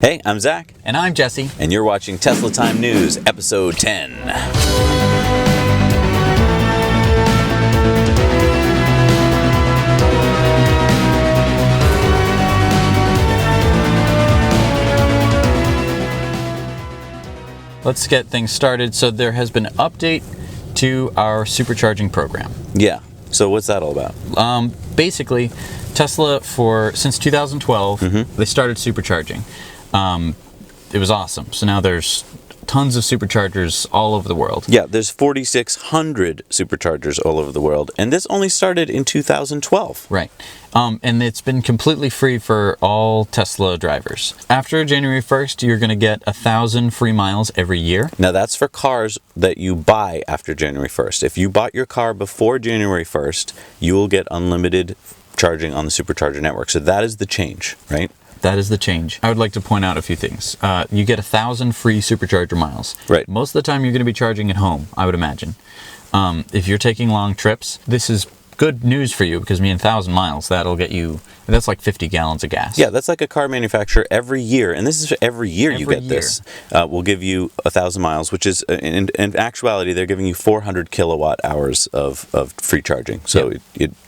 Hey, I'm Zach. And I'm Jesse. And you're watching Tesla Time News, Episode 10. Let's get things started. So there has been an update to our supercharging program. Yeah. So what's that all about? Basically, Tesla, since 2012, they started supercharging. It was awesome. So now there's tons of superchargers all over the world. Yeah, there's 4,600 superchargers all over the world, and this only started in 2012. Right. And it's been completely free for all Tesla drivers. After January 1st, you're going to get 1,000 free miles every year. Now, that's for cars that you buy after January 1st. If you bought your car before January 1st, you will get unlimited charging on the supercharger network. So that is the change, right? That is the change. I would like to point out a few things. You get 1,000 free supercharger miles. Right. Most of the time you're going to be charging at home, I would imagine. If you're taking long trips, this is good news for you because 1,000 miles, that's like 50 gallons of gas. Yeah, that's like a car manufacturer every year, and this is every year you get this. Will give you 1,000 miles, which is, in actuality, they're giving you 400 kilowatt hours of free charging. So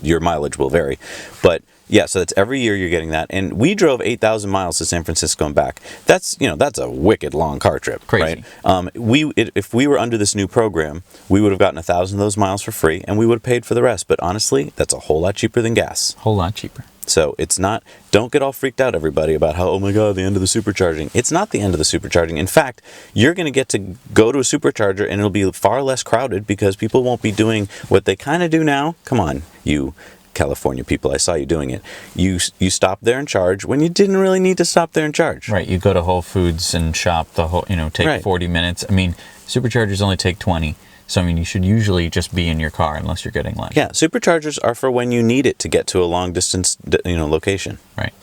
your mileage will vary. But yeah, so that's every year you're getting that. And we drove 8,000 miles to San Francisco and back. That's a wicked long car trip. Crazy. Right? If we were under this new program, we would have gotten 1,000 of those miles for free, and we would have paid for the rest. But honestly, that's a whole lot cheaper than gas. Whole lot cheaper. So it's not, don't get all freaked out, everybody, about how, oh my God, the end of the supercharging. It's not the end of the supercharging. In fact, you're going to get to go to a supercharger and it'll be far less crowded because people won't be doing what they kind of do now. Come on, you California people, I saw you doing it. You stop there and charge when you didn't really need to stop there and charge. Right, you go to Whole Foods and shop take 40 minutes. Superchargers only take 20. So, you should usually just be in your car unless you're getting lunch. Yeah, superchargers are for when you need it to get to a long distance, location. Right.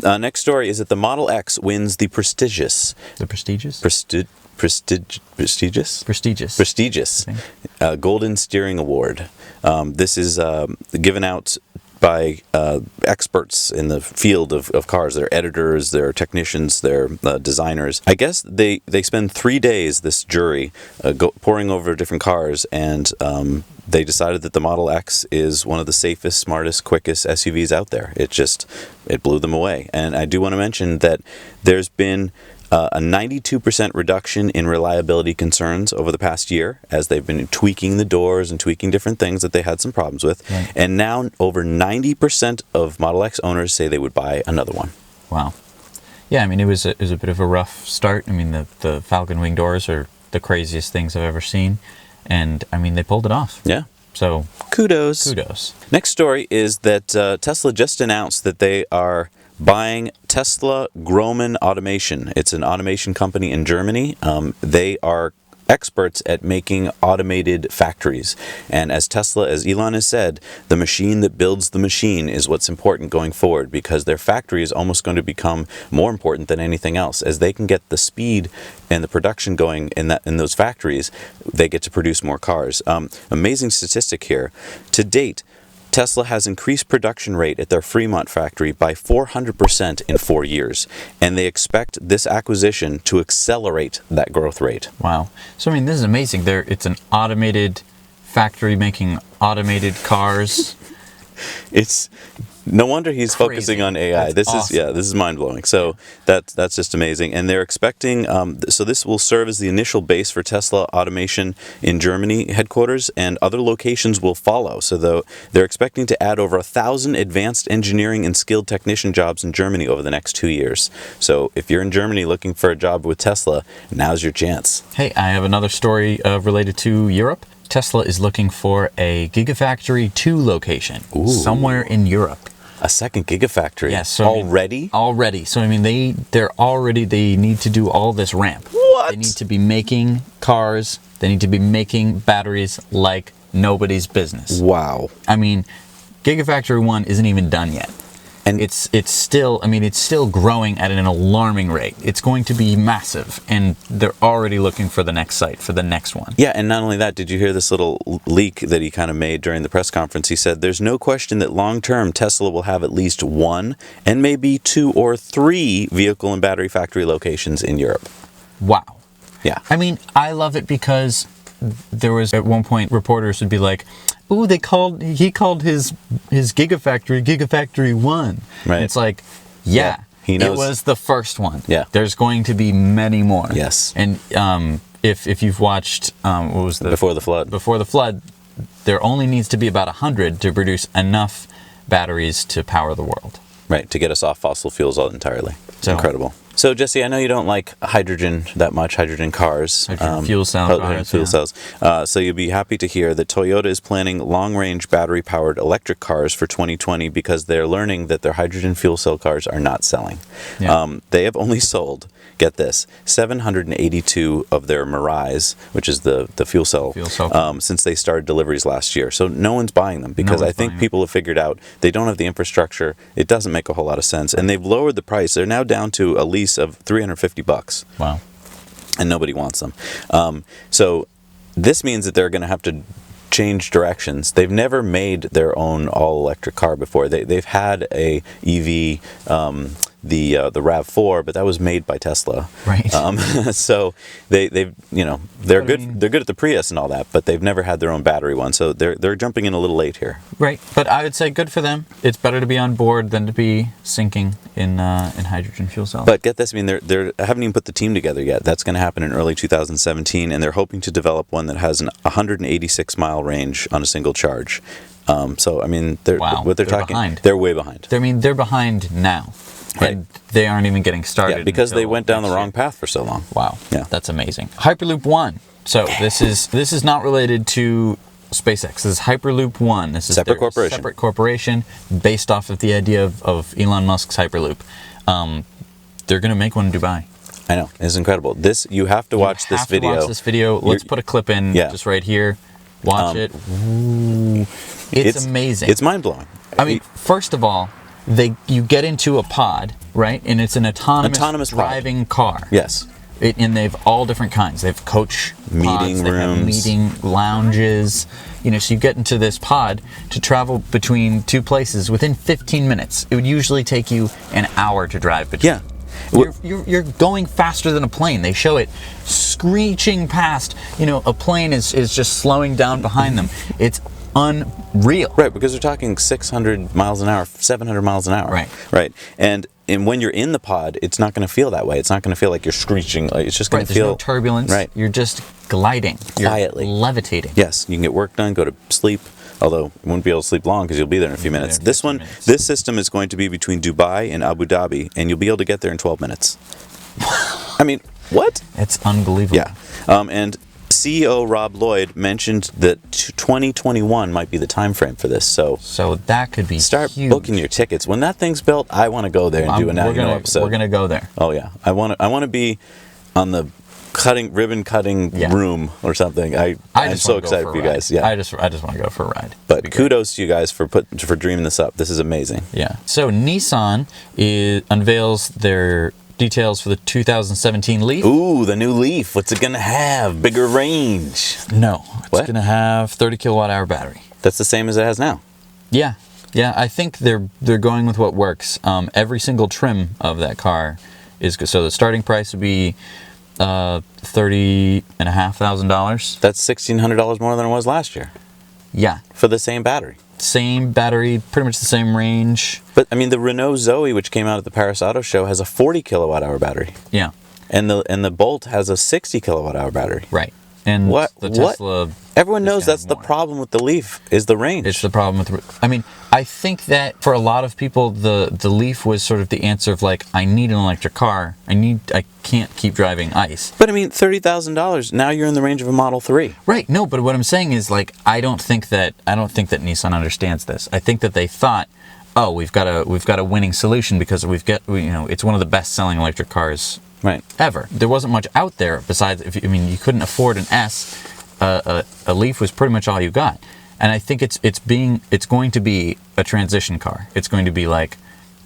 Next story is that the Model X wins the prestigious. The prestigious? Prestigious? Prestigious. Golden Steering Award. This is given out by experts in the field of cars. They're editors, they're technicians, they're designers. I guess they spend 3 days, this jury, poring over different cars, and they decided that the Model X is one of the safest, smartest, quickest SUVs out there. It blew them away. And I do want to mention that there's been a 92% reduction in reliability concerns over the past year as they've been tweaking the doors and tweaking different things that they had some problems with. Right. And now over 90% of Model X owners say they would buy another one. Wow. Yeah, it was a bit of a rough start. The Falcon Wing doors are the craziest things I've ever seen. And, they pulled it off. Yeah. So, kudos. Next story is that Tesla just announced that they are buying Tesla Grohmann Automation. It's an automation company in Germany. They are experts at making automated factories. And as Elon has said, the machine that builds the machine is what's important going forward because their factory is almost going to become more important than anything else. As they can get the speed and the production going in those factories, they get to produce more cars. Amazing statistic here. To date, Tesla has increased production rate at their Fremont factory by 400% in 4 years, and they expect this acquisition to accelerate that growth rate. Wow. So, this is amazing. It's an automated factory making automated cars. It's no wonder he's crazy. Focusing on AI. This is mind-blowing. So that's just amazing. And they're expecting, so this will serve as the initial base for Tesla Automation in Germany headquarters, and other locations will follow. So they're expecting to add over 1,000 advanced engineering and skilled technician jobs in Germany over the next 2 years. So if you're in Germany looking for a job with Tesla, now's your chance. Hey, I have another story related to Europe. Tesla is looking for a Gigafactory 2 location somewhere in Europe. A second Gigafactory? Yes. So, already? Already. So, they need to do all this ramp. What? They need to be making cars. They need to be making batteries like nobody's business. Wow. Gigafactory 1 isn't even done yet. And it's still, I mean, it's still growing at an alarming rate. It's going to be massive, and they're already looking for the next site, for the next one. Yeah, and not only that, did you hear this little leak that he kind of made during the press conference? He said, there's no question that long-term Tesla will have at least one and maybe 2 or 3 vehicle and battery factory locations in Europe. Wow. Yeah. I mean, I love it because there was, at one point, reporters would be like, ooh, he called his Gigafactory One. Right. It's like, yeah, he knows. It was the first one. Yeah. There's going to be many more. Yes. And if you've watched, what was the... Before the Flood. Before the Flood, there only needs to be about 100 to produce enough batteries to power the world. Right, to get us off fossil fuels entirely. It's So- incredible. So, Jesse, I know you don't like hydrogen that much, hydrogen cars. Hydrogen fuel cell cars, fuel yeah. cells. So you'll be happy to hear that Toyota is planning long-range battery-powered electric cars for 2020 because they're learning that their hydrogen fuel cell cars are not selling. Yeah. They have only sold, get this, 782 of their Mirais, which is the fuel cell, since they started deliveries last year. So no one's buying them because I think people have figured out they don't have the infrastructure. It doesn't make a whole lot of sense. And they've lowered the price. They're now down to a lease of $350. Wow. And nobody wants them. So this means that they're going to have to change directions. They've never made their own all-electric car before. They've had a EV, the RAV4, but that was made by Tesla. Right. So they're good. They're good at the Prius and all that, but they've never had their own battery one. So they're jumping in a little late here. Right. But I would say good for them. It's better to be on board than to be sinking in hydrogen fuel cells. But get this, I mean, they haven't even put the team together yet. That's going to happen in early 2017, and they're hoping to develop one that has an 186-mile range on a single charge. So, I mean, they're talking, behind. They're way behind. I mean, they're behind now. Right. And they aren't even getting started. Yeah, because they went down the wrong year. path for so long. Wow. Yeah. That's amazing. Hyperloop One. So this is not related to SpaceX. This is Hyperloop One. This is Separate corporation. Separate corporation based off of the idea of Elon Musk's Hyperloop. They're going to make one in Dubai. I know. It's incredible. You have to watch this video. Watch this video. Let's put a clip in just right here. Watch it. Ooh. It's amazing. It's mind-blowing. I mean, first of all, you get into a pod, right? And it's an autonomous driving car. Yes. And they have all different kinds. They have coach meeting pods, they rooms, have meeting lounges. So you get into this pod to travel between two places within 15 minutes. It would usually take you an hour to drive between. Yeah. You're going faster than a plane. They show it screeching past. A plane is just slowing down behind them. It's unreal. Right, because they're talking 600 miles an hour, 700 miles an hour. Right. And when you're in the pod, it's not going to feel that way. It's not going to feel like you're screeching. It's just going to feel... There's no turbulence. Right. You're just gliding. You're quietly. Levitating. Yes, you can get work done, go to sleep. Although you won't be able to sleep long because you'll be there in a few minutes. This system is going to be between Dubai and Abu Dhabi, and you'll be able to get there in 12 minutes. I mean, what? It's unbelievable. Yeah. And CEO Rob Lloyd mentioned that 2021 might be the time frame for this. So that could be start huge. booking your tickets. When that thing's built, I want to go there and do a Now You Know episode. We're gonna go there. Oh yeah, I want to be on the ribbon cutting room or something. I'm so excited for you guys. Yeah, I just want to go for a ride. But kudos to you guys for dreaming this up. This is amazing. Yeah. So Nissan unveils their details for the 2017 Leaf. Ooh, the new Leaf. What's it gonna have? Bigger range? No, it's gonna have 30 kilowatt hour battery. That's the same as it has now. Yeah. I think they're going with what works. Every single trim of that car is good. So the starting price would be $30,500. That's $1,600 more than it was last year. Yeah. For the same battery. Same battery, pretty much the same range. But I mean, the Renault Zoe, which came out at the Paris Auto Show, has a 40 kilowatt hour battery. Yeah. And the Bolt has a 60 kilowatt hour battery. Right. And the Tesla... Everyone knows that's the problem with the Leaf, is the range. It's the problem with... I think that for a lot of people, the Leaf was sort of the answer of like, I need an electric car. I can't keep driving ICE. But I mean, $30,000, now you're in the range of a Model 3. Right. No, but what I'm saying is like, I don't think that Nissan understands this. I think that they thought, oh, we've got a winning solution because it's one of the best selling electric cars ever. There wasn't much out there besides, you couldn't afford an S. A Leaf was pretty much all you got. And I think it's going to be a transition car. It's going to be like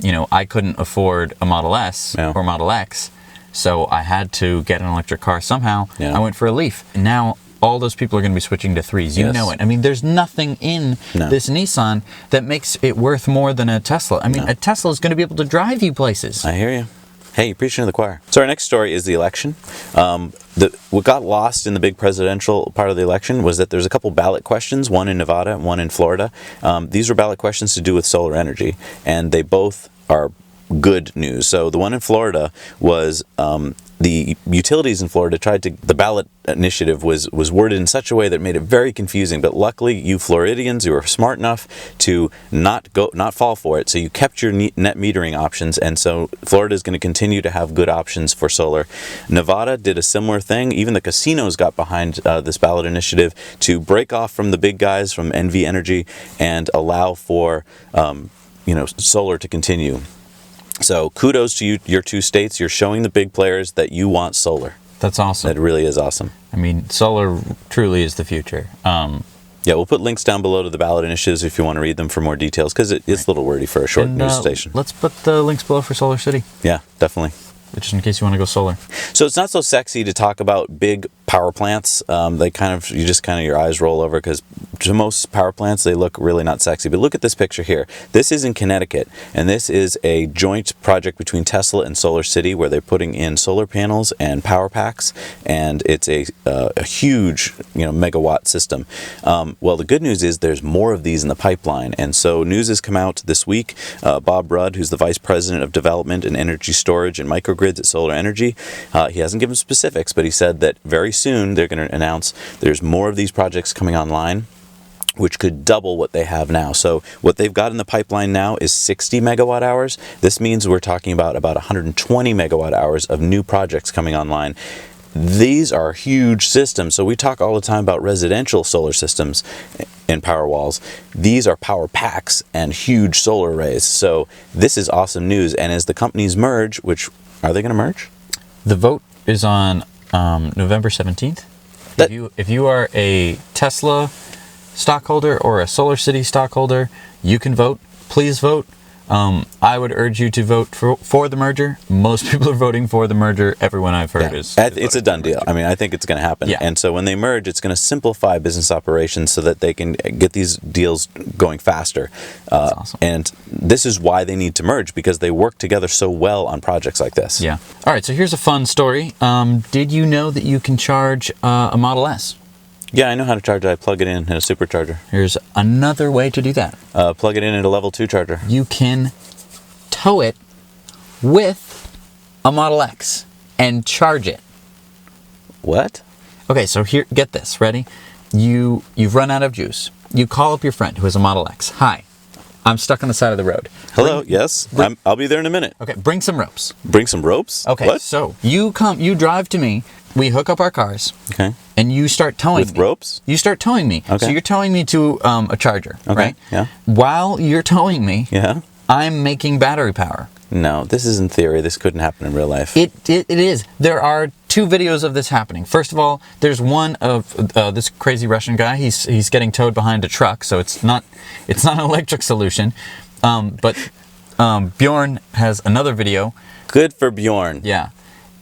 I couldn't afford a Model S or Model X, so I had to get an electric car somehow. I went for a Leaf. And now all those people are going to be switching to 3s. You know it. I mean, there's nothing in this Nissan that makes it worth more than a Tesla. I mean, a Tesla is going to be able to drive you places. I hear you. Hey, you're preaching to the choir. So our next story is the election. What got lost in the big presidential part of the election was that there's a couple ballot questions, one in Nevada, one in Florida. These were ballot questions to do with solar energy, and they both are good news. So the one in Florida was the utilities in Florida the ballot initiative was worded in such a way that made it very confusing, but luckily you Floridians, you were smart enough to not fall for it, so you kept your net metering options, and so Florida is going to continue to have good options for solar. Nevada did a similar thing. Even the casinos got behind this ballot initiative to break off from the big guys, from NV Energy, and allow for solar to continue. So kudos to you, your two states. You're showing the big players that you want solar. That's awesome. That really is awesome. I mean, solar truly is the future. We'll put links down below to the ballot initiatives if you want to read them for more details, because it's a little wordy for a short news station. Let's put the links below for Solar City. Yeah, definitely. Just in case you want to go solar. So it's not so sexy to talk about big power plants. Your eyes roll over, because to most power plants, they look really not sexy. But look at this picture here. This is in Connecticut, and this is a joint project between Tesla and Solar City, where they're putting in solar panels and power packs, and it's a huge, megawatt system. Well, the good news is there's more of these in the pipeline, and so news has come out this week. Bob Rudd, who's the Vice President of Development and Energy Storage and Microgrids at Solar Energy, he hasn't given specifics, but he said that very soon they're going to announce there's more of these projects coming online, which could double what they have now. So what they've got in the pipeline now is 60 megawatt hours. This means we're talking about 120 megawatt hours of new projects coming online. These are huge systems. So we talk all the time about residential solar systems and power walls. These are power packs and huge solar arrays. So this is awesome news. And as the companies merge, are they going to merge? The vote is on November 17th. If you are a Tesla stockholder or a Solar City stockholder, you can vote. Please vote. I would urge you to vote for the merger. Most people are voting for the merger. Everyone I've heard is it's a done deal. I mean, I think it's going to happen. Yeah. And so when they merge, it's going to simplify business operations so that they can get these deals going faster. That's awesome. And this is why they need to merge, because they work together so well on projects like this. Yeah. All right, so here's a fun story. Did you know that you can charge a Model S? Yeah, I know how to charge it. I plug it in a supercharger. Here's another way to do that. Plug it in at a level 2 charger. You can tow it with a Model X and charge it. What? Okay, so here, get this. Ready? You've run out of juice. You call up your friend who has a Model X. Hi, I'm stuck on the side of the road. Hello, yes. I'll be there in a minute. Okay, bring some ropes. Bring some ropes? Okay, what? So you drive to me. We hook up our cars. Okay. And you start towing me. With ropes? You start towing me. Okay. So you're towing me to a charger, okay. right? Yeah. While you're towing me, I'm making battery power. No, this is in theory. This couldn't happen in real life. It is. There are 2 videos of this happening. First of all, there's one of this crazy Russian guy. He's getting towed behind a truck, so it's not an electric solution. But Bjorn has another video. Good for Bjorn. Yeah.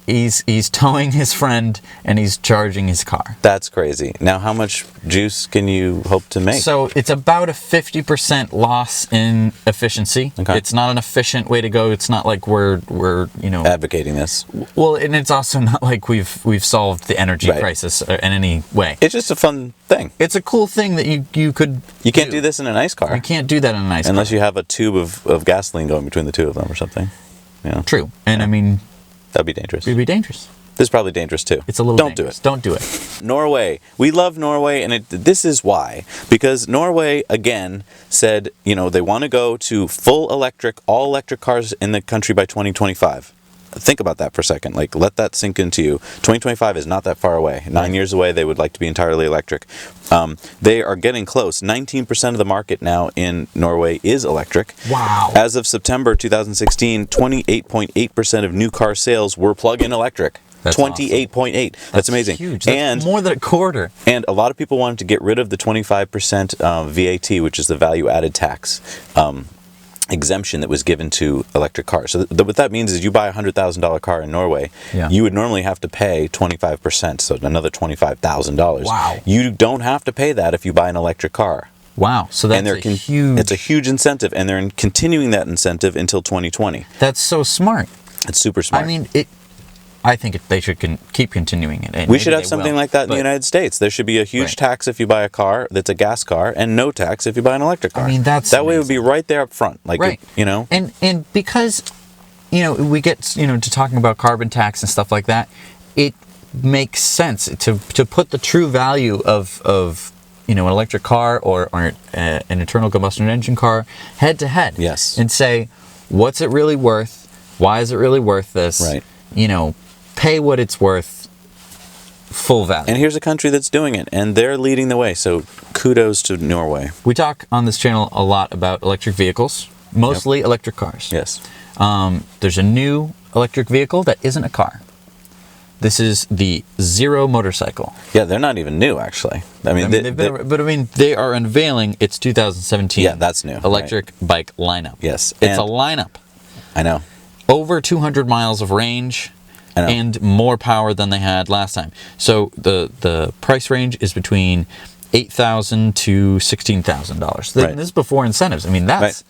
He's towing his friend and he's charging his car. That's crazy. Now, how much juice can you hope to make? So it's about a 50% loss in efficiency. Okay. It's not an efficient way to go. It's not like we're advocating this. Well, and it's also not like we've solved the energy crisis in any way. It's just a fun thing. It's a cool thing that you could. You can't do this in a nice car. You can't do that in a nice car unless you have a tube of gasoline going between the two of them or something. Yeah. True. And I mean, that'd be dangerous. It'd be dangerous. This is probably dangerous too. It's a little dangerous. Don't do it. Norway. We love Norway, and this is why. Because Norway, again, said, they want to go to full electric, all electric cars in the country by 2025. Think about that for a second. Let that sink into you. 2025 is not that far away. 9 years away, they would like to be entirely electric. They are getting close. 19% of the market now in Norway is electric. Wow. As of September 2016, 28.8% of new car sales were plug-in electric. That's 28.8. Awesome. That's amazing. Huge. That's more than a quarter. And a lot of people wanted to get rid of the 25% VAT, which is the value-added tax. exemption that was given to electric cars. So what that means is you buy a $100,000 car in Norway, you would normally have to pay 25%, so another $25,000. Wow. You don't have to pay that if you buy an electric car. Wow. So that's It's a huge incentive, and they're continuing that incentive until 2020. That's so smart. It's super smart. I mean, I think they should keep continuing it. And we should have something like that in the United States. There should be a huge Right. tax if you buy a car that's a gas car, and no tax if you buy an electric car. I mean, that's that way it would amazing. be right there up front, like Right. you know. And because we get to talking about carbon tax and stuff like that, it makes sense to put the true value of an electric car or an internal combustion engine car head to head. Yes. And say, what's it really worth? Why is it really worth this? Right. Pay what it's worth, full value. And here's a country that's doing it, and they're leading the way. So kudos to Norway. We talk on this channel a lot about electric vehicles, mostly electric cars. Yes. There's a new electric vehicle that isn't a car. This is the Zero motorcycle. Yeah, they're not even new, actually. I mean, they are unveiling its 2017. Yeah, that's new. Electric bike lineup. Yes. It's a lineup. I know. Over 200 miles of range. I know. And more power than they had last time. So the price range is between $8,000 to $16,000. Right. This is before incentives. I mean, that's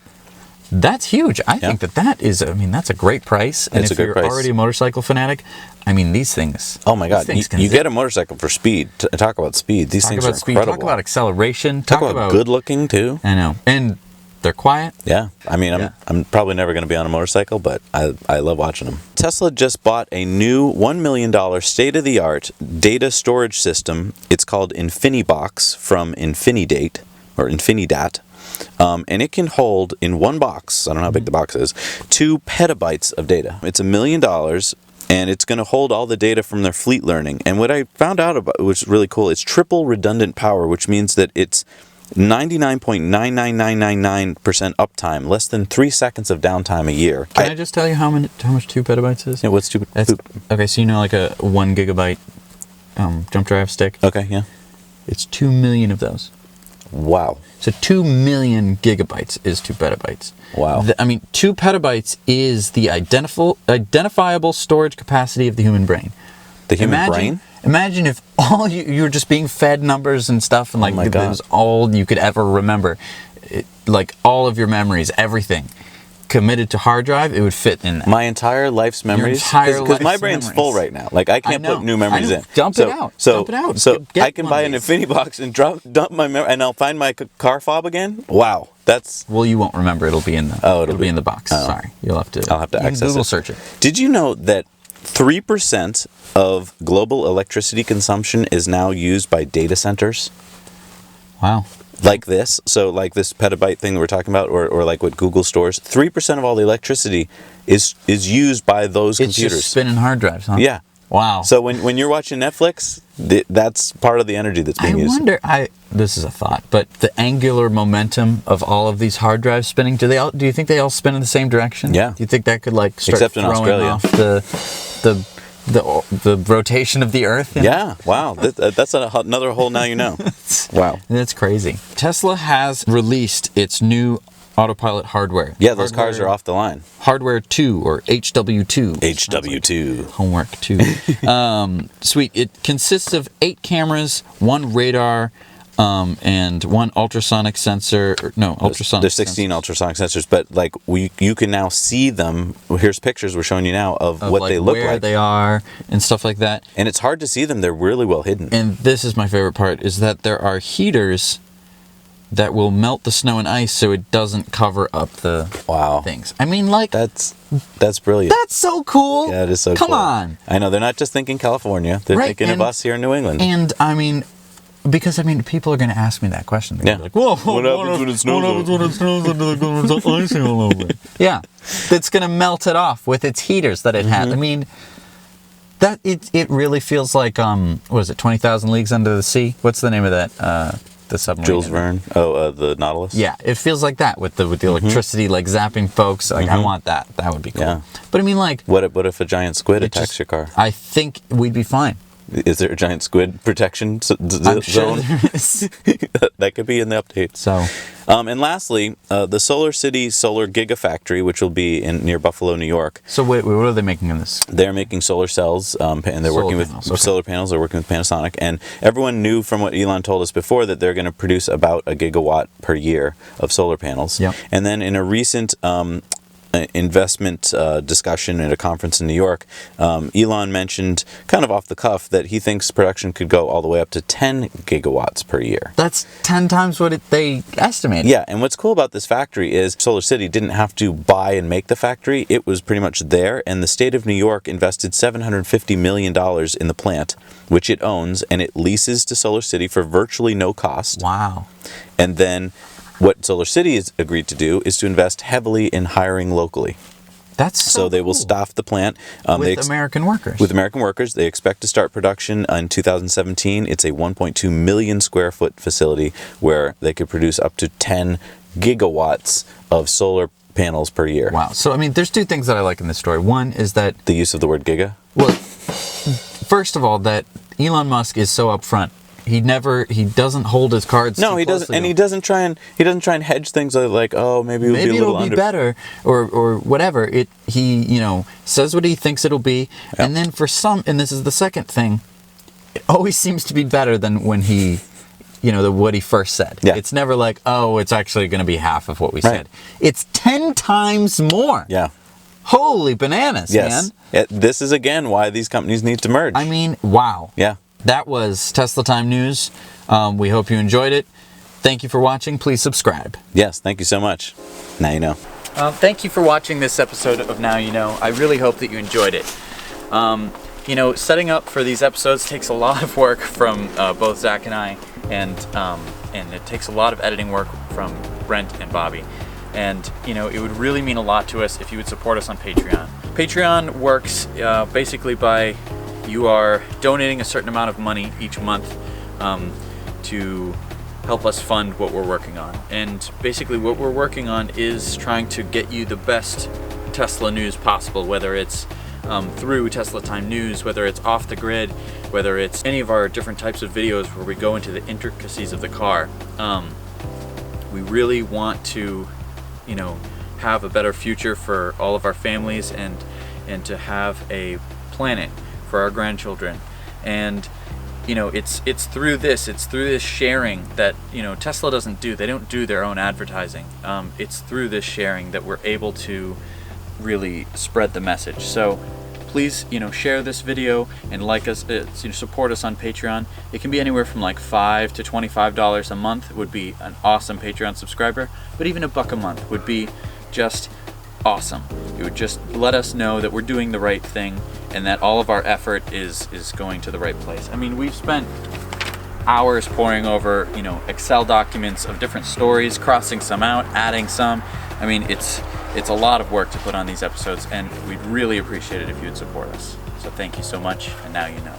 huge. I think that's a great price. And It's a if good you're price. already a motorcycle fanatic, I mean, these things. Oh my God! these things You get a motorcycle for speed. Talk about speed. These things are incredible. Talk about acceleration. Talk about good looking too. I know. And they're quiet. Yeah, I mean, I'm probably never going to be on a motorcycle, but I love watching them. Tesla just bought a new $1 million state-of-the-art data storage system. It's called InfiniBox from Infinidate, or Infinidat. And it can hold in one box, I don't know how big the box is, 2 petabytes of data. It's $1 million, and it's going to hold all the data from their fleet learning. And what I found out about, which is really cool, it's triple redundant power, which means that it's 99.99999% uptime, less than 3 seconds of downtime a year. Can I just tell you how much 2 petabytes is? Yeah, what's 2? Okay, so like a 1 gigabyte jump drive stick? Okay, yeah. It's 2 million of those. Wow. So 2 million gigabytes is 2 petabytes. Wow. 2 petabytes is the identifiable storage capacity of the human brain. The human brain? Imagine if all you were just being fed numbers and stuff, and it was all you could ever remember, like all of your memories, everything committed to hard drive, it would fit in that. My entire life's memories, because my brain's full right now. Like I can't put new memories in. Dump it out. So I can buy an InfiniBox and dump my memory, and I'll find my car fob again. Wow, that's. Well, you won't remember. It'll be in the. It'll be in the box. Oh. Sorry, I'll have to access Google it. search it. Did you know that 3% of global electricity consumption is now used by data centers? Wow. Like this, so like this petabyte thing that we're talking about, or like what Google stores, 3% of all the electricity is used by those computers. It's just spinning hard drives, huh? Yeah. Wow. So when you're watching Netflix, that's part of the energy that's being used. This is a thought, but the angular momentum of all of these hard drives spinning, do you think they all spin in the same direction? Yeah. Do you think that could start Except in throwing Australia. off the rotation of the Earth? Yeah, wow. That's another whole now you know. Wow. That's crazy. Tesla has released its new Autopilot hardware. Yeah, those cars are off the line. Hardware 2, or HW2. HW2. Homework 2. Sweet. It consists of 8 cameras, 1 radar, and 1 ultrasonic sensor. There's 16 ultrasonic sensors, but you can now see them. Here's pictures we're showing you now of what they look where like. they are and stuff like that. And it's hard to see them. They're really well hidden. And this is my favorite part, is that there are heaters that will melt the snow and ice so it doesn't cover up the things. I mean, that's brilliant. That's so cool. Yeah, it is so cool. Come on. I know, they're not just thinking California. They're thinking of us here in New England. And I mean, because people are going to ask me that question. They're gonna be like, "Whoa, what happens when it snows? What happens when it snows and there's icing all over it?" Yeah, it's going to melt it off with its heaters that it has. I mean, that it really feels like what is it? 20,000 Leagues Under the Sea. What's the name of that? The submarine. Jules Verne. The Nautilus. Yeah, it feels like that with the electricity, like zapping folks. Like I want that. That would be cool. Yeah. But I mean, what if a giant squid attacks your car? I think we'd be fine. Is there a giant squid protection I'm sure zone? there is. That could be in the update. So, And lastly, the Solar City Solar Gigafactory, which will be near Buffalo, New York. so wait, what are they making in this? They're making solar cells, and they're Solar working panels, with okay. solar panels. They're working with Panasonic, and everyone knew from what Elon told us before that they're going to produce about a gigawatt per year of solar panels. Yep. And then in a recent investment discussion at a conference in New York, Elon mentioned, kind of off the cuff, that he thinks production could go all the way up to 10 gigawatts per year. That's 10 times what they estimated. Yeah, and what's cool about this factory is Solar City didn't have to buy and make the factory. It was pretty much there, and the state of New York invested $750 million in the plant, which it owns, and it leases to Solar City for virtually no cost. Wow. And then what Solar City has agreed to do is to invest heavily in hiring locally. That's So they will cool. staff the plant. With American workers. With American workers. They expect to start production in 2017. It's a 1.2 million square foot facility where they could produce up to 10 gigawatts of solar panels per year. Wow. So, I mean, there's two things that I like in this story. One is that, The use of the word giga? well, first of all, that Elon Musk is so upfront. He doesn't hold his cards. No, too he doesn't, closely. and he doesn't try and hedge things like, oh, maybe it'll be a Maybe little it'll be under. better, or whatever. He says what he thinks it'll be, Yeah. and then for some, and this is the second thing, it always seems to be better than when he, what he first said. Yeah. It's never like, oh, it's actually going to be half of what we Right. said. It's 10 times more. Yeah. Holy bananas, Yes. man! This is again why these companies need to merge. I mean, wow. Yeah. That was Tesla Time News. We hope you enjoyed it. Thank you for watching. Please subscribe. Yes. Thank you so much. Now you know. Thank you for watching this episode of Now You Know. I really hope that you enjoyed it. Setting up for these episodes takes a lot of work from both Zach and I, and it takes a lot of editing work from Brent and Bobby. And, it would really mean a lot to us if you would support us on Patreon. Patreon works basically by you are donating a certain amount of money each month to help us fund what we're working on. And basically what we're working on is trying to get you the best Tesla news possible, whether it's through Tesla Time News, whether it's off the grid, whether it's any of our different types of videos where we go into the intricacies of the car. We really want to, have a better future for all of our families and to have a planet for our grandchildren. And it's through this sharing that Tesla doesn't do. They don't do their own advertising. It's through this sharing that we're able to really spread the message. So please share this video and like us, support us on Patreon. It can be anywhere from like $5 to $25 a month would be an awesome Patreon subscriber, but even $1 a month would be just awesome. It would just let us know that we're doing the right thing and that all of our effort is going to the right place. I mean, we've spent hours poring over, Excel documents of different stories, crossing some out, adding some. I mean, it's a lot of work to put on these episodes, and we'd really appreciate it if you'd support us. So thank you so much, and now you know.